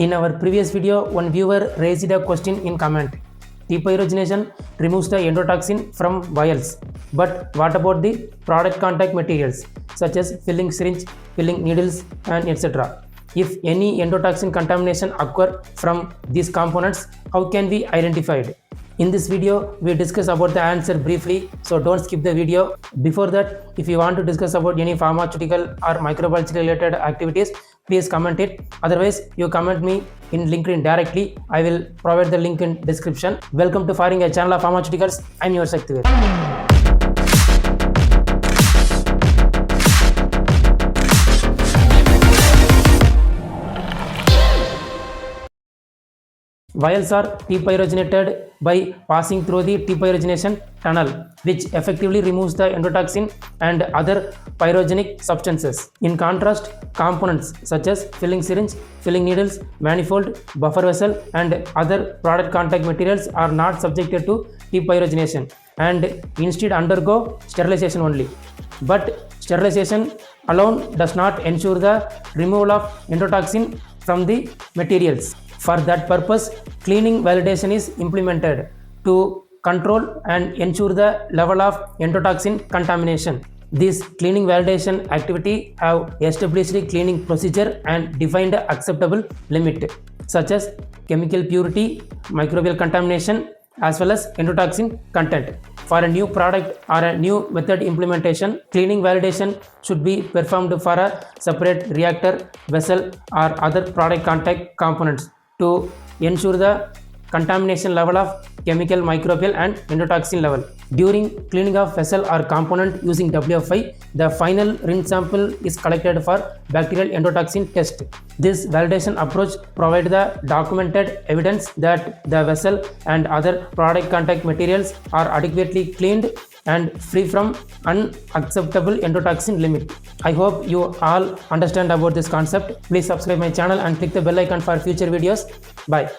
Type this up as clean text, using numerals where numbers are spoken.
In our previous video, one viewer raised a question in comment. Depyrogenation removes the endotoxin from vials, but what about the product contact materials such as filling syringe, filling needles and etc. If any endotoxin contamination occur from these components, how can we identify it? In this video, we discuss about the answer briefly, so don't skip the video. Before that, if you want to discuss about any pharmaceutical or microbiology related activities, please comment it. Otherwise, you comment me in LinkedIn directly. I will provide the link in description. Welcome to Pharing, a channel of pharmaceuticals. I'm your Shaktiver. Vials are depyrogenated by passing through the depyrogenation tunnel, which effectively removes the endotoxin and other pyrogenic substances. In contrast, components such as filling syringe, filling needles, manifold, buffer vessel, and other product contact materials are not subjected to depyrogenation and instead undergo sterilization only. But sterilization alone does not ensure the removal of endotoxin from the materials. For that purpose, cleaning validation is implemented to control and ensure the level of endotoxin contamination. This cleaning validation activity have established cleaning procedure and defined acceptable limit such as chemical purity, microbial contamination, as well as endotoxin content. For a new product or a new method implementation, cleaning validation should be performed for a separate reactor, vessel, or other product contact components to ensure the contamination level of chemical, microbial and endotoxin level. During cleaning of vessel or component using WFI, the final rinse sample is collected for bacterial endotoxin test. This validation approach provides the documented evidence that the vessel and other product contact materials are adequately cleaned and free from unacceptable endotoxin limit. I hope you all understand about this concept. Please subscribe my channel and click the bell icon for future videos. Bye.